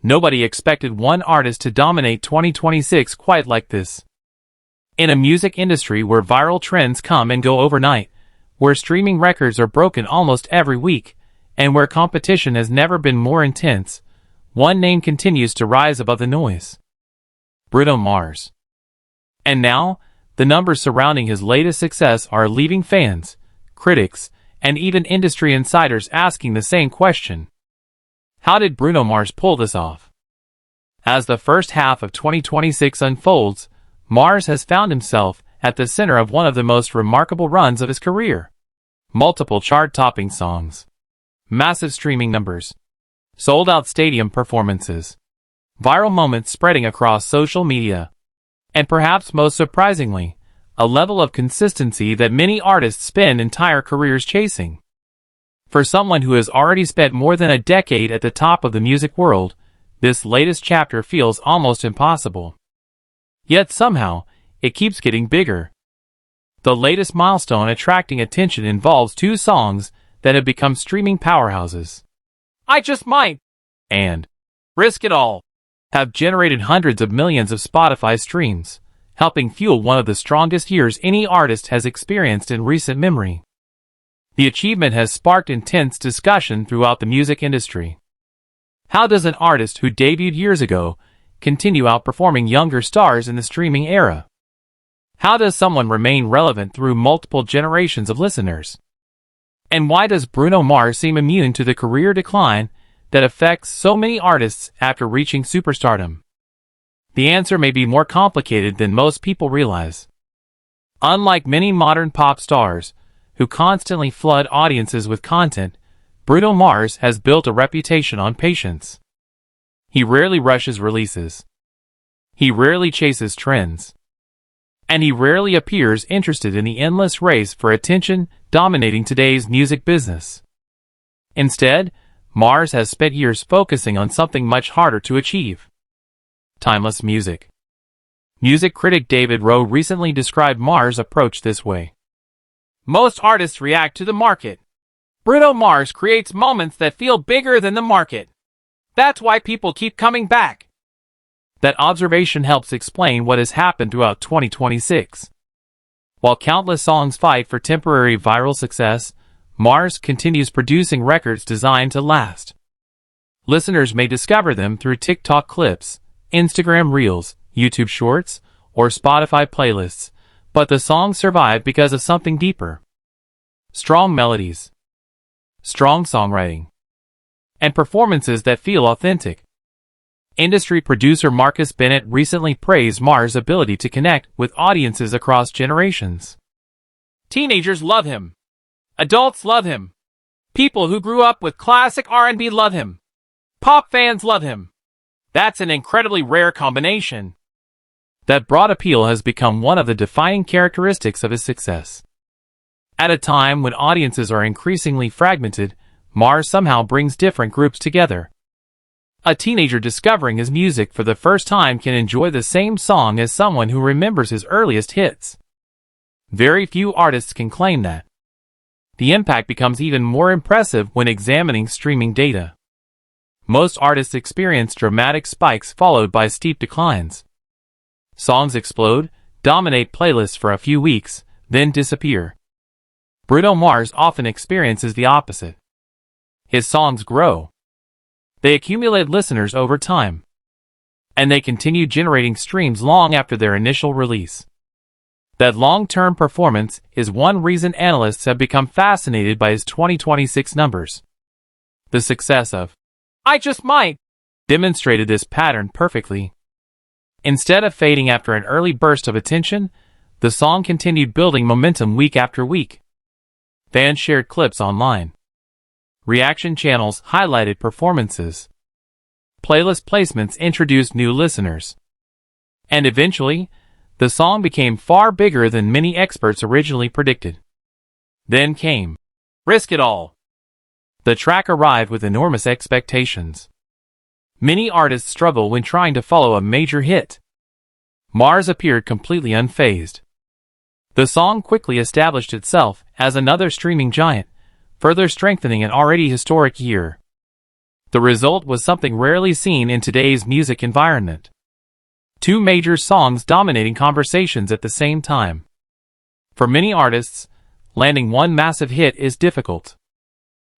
Nobody expected one artist to dominate 2026 quite like this. In a music industry where viral trends come and go overnight, where streaming records are broken almost every week, and where competition has never been more intense, one name continues to rise above the noise. Bruno Mars. And now, the numbers surrounding his latest success are leaving fans, critics, and even industry insiders asking the same question. How did Bruno Mars pull this off? As the first half of 2026 unfolds, Mars has found himself at the center of one of the most remarkable runs of his career. Multiple chart-topping songs, massive streaming numbers, sold-out stadium performances, viral moments spreading across social media, and perhaps most surprisingly, a level of consistency that many artists spend entire careers chasing. For someone who has already spent more than a decade at the top of the music world, this latest chapter feels almost impossible. Yet somehow, it keeps getting bigger. The latest milestone attracting attention involves two songs that have become streaming powerhouses. I Just Might and Risk It All have generated hundreds of millions of Spotify streams, helping fuel one of the strongest years any artist has experienced in recent memory. The achievement has sparked intense discussion throughout the music industry. How does an artist who debuted years ago continue outperforming younger stars in the streaming era? How does someone remain relevant through multiple generations of listeners? And why does Bruno Mars seem immune to the career decline that affects so many artists after reaching superstardom? The answer may be more complicated than most people realize. Unlike many modern pop stars, who constantly flood audiences with content, Bruno Mars has built a reputation on patience. He rarely rushes releases. He rarely chases trends. And he rarely appears interested in the endless race for attention dominating today's music business. Instead, Mars has spent years focusing on something much harder to achieve: timeless music. Music critic David Rowe recently described Mars' approach this way. Most artists react to the market. Bruno Mars creates moments that feel bigger than the market. That's why people keep coming back. That observation helps explain what has happened throughout 2026. While countless songs fight for temporary viral success, Mars continues producing records designed to last. Listeners may discover them through TikTok clips, Instagram Reels, YouTube Shorts, or Spotify playlists, but the songs survive because of something deeper. Strong melodies, strong songwriting, and performances that feel authentic. Industry producer Marcus Bennett recently praised Mars' ability to connect with audiences across generations. Teenagers love him. Adults love him. People who grew up with classic R&B love him. Pop fans love him. That's an incredibly rare combination. That broad appeal has become one of the defining characteristics of his success. At a time when audiences are increasingly fragmented, Mars somehow brings different groups together. A teenager discovering his music for the first time can enjoy the same song as someone who remembers his earliest hits. Very few artists can claim that. The impact becomes even more impressive when examining streaming data. Most artists experience dramatic spikes followed by steep declines. Songs explode, dominate playlists for a few weeks, then disappear. Bruno Mars often experiences the opposite. His songs grow. They accumulate listeners over time. And they continue generating streams long after their initial release. That long-term performance is one reason analysts have become fascinated by his 2026 numbers. The success of I Just Might demonstrated this pattern perfectly. Instead of fading after an early burst of attention, the song continued building momentum week after week. Fans shared clips online. Reaction channels highlighted performances. Playlist placements introduced new listeners. And eventually, the song became far bigger than many experts originally predicted. Then came Risk It All. The track arrived with enormous expectations. Many artists struggle when trying to follow a major hit. Mars appeared completely unfazed. The song quickly established itself as another streaming giant, further strengthening an already historic year. The result was something rarely seen in today's music environment. Two major songs dominating conversations at the same time. For many artists, landing one massive hit is difficult.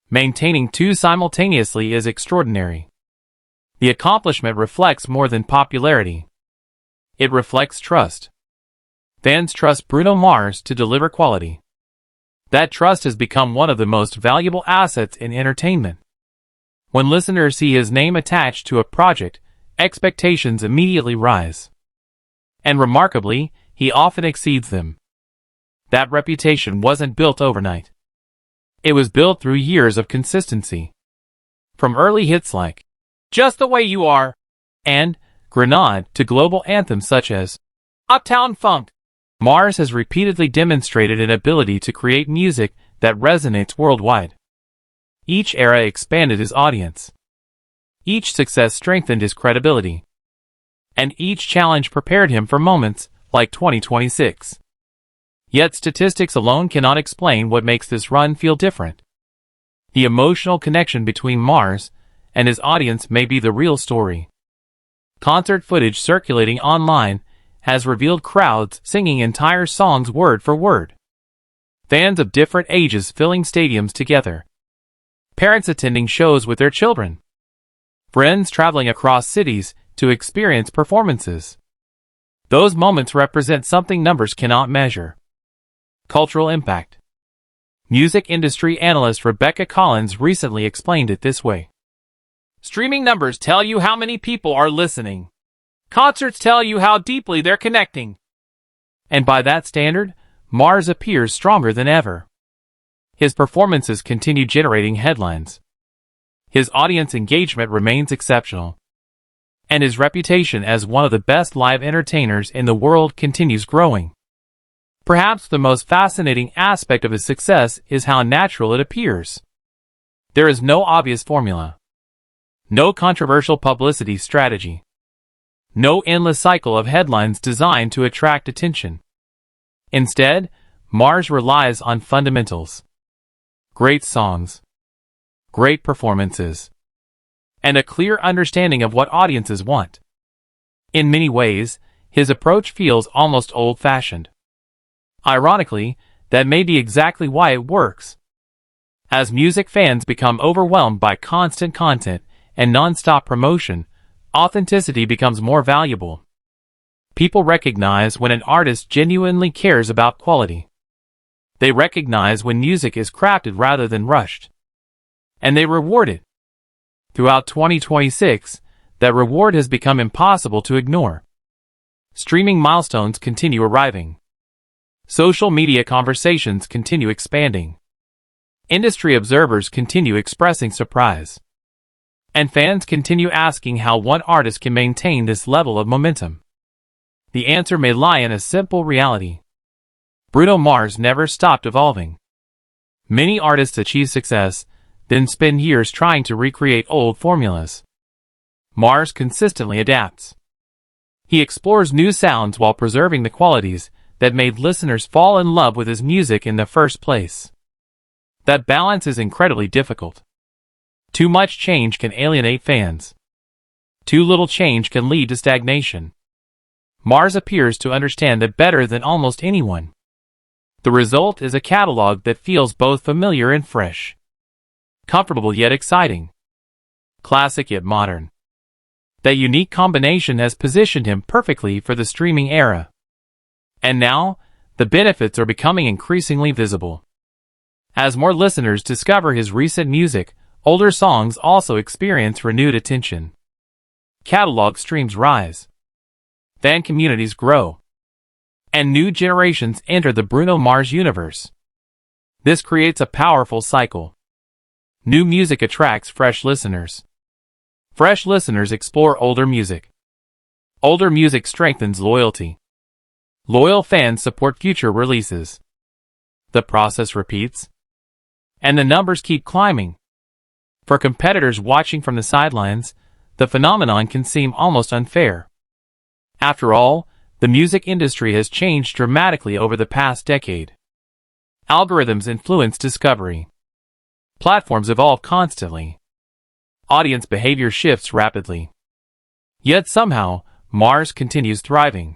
Maintaining two simultaneously is extraordinary. The accomplishment reflects more than popularity. It reflects trust. Fans trust Bruno Mars to deliver quality. That trust has become one of the most valuable assets in entertainment. When listeners see his name attached to a project, expectations immediately rise. And remarkably, he often exceeds them. That reputation wasn't built overnight. It was built through years of consistency. From early hits like Just the Way You Are and Grenade to global anthems such as Uptown Funk, Mars has repeatedly demonstrated an ability to create music that resonates worldwide. Each era expanded his audience. Each success strengthened his credibility. And each challenge prepared him for moments like 2026. Yet statistics alone cannot explain what makes this run feel different. The emotional connection between Mars and his audience may be the real story. Concert footage circulating online has revealed crowds singing entire songs word for word. Fans of different ages filling stadiums together. Parents attending shows with their children. Friends traveling across cities to experience performances. Those moments represent something numbers cannot measure. Cultural impact. Music industry analyst Rebecca Collins recently explained it this way. Streaming numbers tell you how many people are listening. Concerts tell you how deeply they're connecting. And by that standard, Mars appears stronger than ever. His performances continue generating headlines. His audience engagement remains exceptional. And his reputation as one of the best live entertainers in the world continues growing. Perhaps the most fascinating aspect of his success is how natural it appears. There is no obvious formula. No controversial publicity strategy. No endless cycle of headlines designed to attract attention. Instead, Mars relies on fundamentals. Great songs. Great performances. And a clear understanding of what audiences want. In many ways, his approach feels almost old-fashioned. Ironically, that may be exactly why it works. As music fans become overwhelmed by constant content and non-stop promotion, authenticity becomes more valuable. People recognize when an artist genuinely cares about quality. They recognize when music is crafted rather than rushed. And they reward it. Throughout 2026, that reward has become impossible to ignore. Streaming milestones continue arriving. Social media conversations continue expanding. Industry observers continue expressing surprise. And fans continue asking how one artist can maintain this level of momentum. The answer may lie in a simple reality. Bruno Mars never stopped evolving. Many artists achieve success, then spend years trying to recreate old formulas. Mars consistently adapts. He explores new sounds while preserving the qualities that made listeners fall in love with his music in the first place. That balance is incredibly difficult. Too much change can alienate fans. Too little change can lead to stagnation. Mars appears to understand that better than almost anyone. The result is a catalog that feels both familiar and fresh. Comfortable yet exciting. Classic yet modern. That unique combination has positioned him perfectly for the streaming era. And now, the benefits are becoming increasingly visible. As more listeners discover his recent music, older songs also experience renewed attention. Catalog streams rise. Fan communities grow. And new generations enter the Bruno Mars universe. This creates a powerful cycle. New music attracts fresh listeners. Fresh listeners explore older music. Older music strengthens loyalty. Loyal fans support future releases. The process repeats. And the numbers keep climbing. For competitors watching from the sidelines, the phenomenon can seem almost unfair. After all, the music industry has changed dramatically over the past decade. Algorithms influence discovery. Platforms evolve constantly. Audience behavior shifts rapidly. Yet somehow, Mars continues thriving.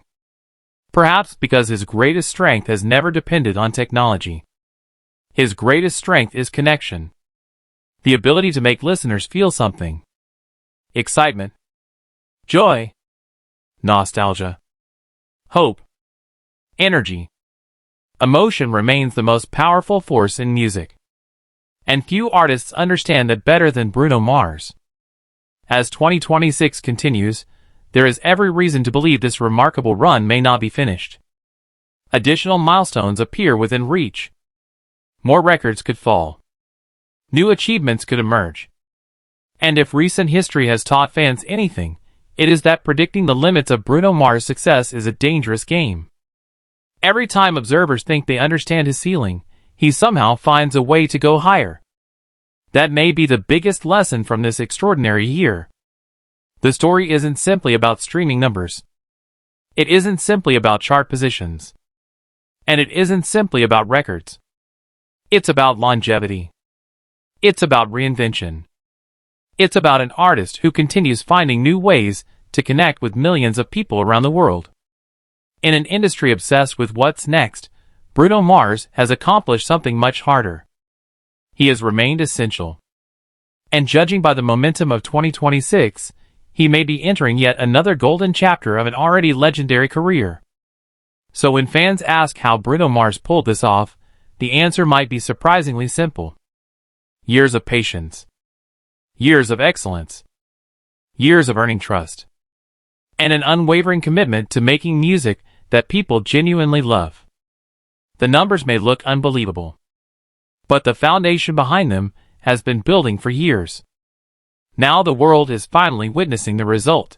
Perhaps because his greatest strength has never depended on technology. His greatest strength is connection. The ability to make listeners feel something. Excitement. Joy. Nostalgia. Hope. Energy. Emotion remains the most powerful force in music. And few artists understand that better than Bruno Mars. As 2026 continues, there is every reason to believe this remarkable run may not be finished. Additional milestones appear within reach. More records could fall. New achievements could emerge. And if recent history has taught fans anything, it is that predicting the limits of Bruno Mars' success is a dangerous game. Every time observers think they understand his ceiling, he somehow finds a way to go higher. That may be the biggest lesson from this extraordinary year. The story isn't simply about streaming numbers. It isn't simply about chart positions. And it isn't simply about records. It's about longevity. It's about reinvention. It's about an artist who continues finding new ways to connect with millions of people around the world. In an industry obsessed with what's next, Bruno Mars has accomplished something much harder. He has remained essential. And judging by the momentum of 2026, he may be entering yet another golden chapter of an already legendary career. So when fans ask how Bruno Mars pulled this off, the answer might be surprisingly simple. Years of patience. Years of excellence. Years of earning trust. And an unwavering commitment to making music that people genuinely love. The numbers may look unbelievable, but the foundation behind them has been building for years. Now the world is finally witnessing the result.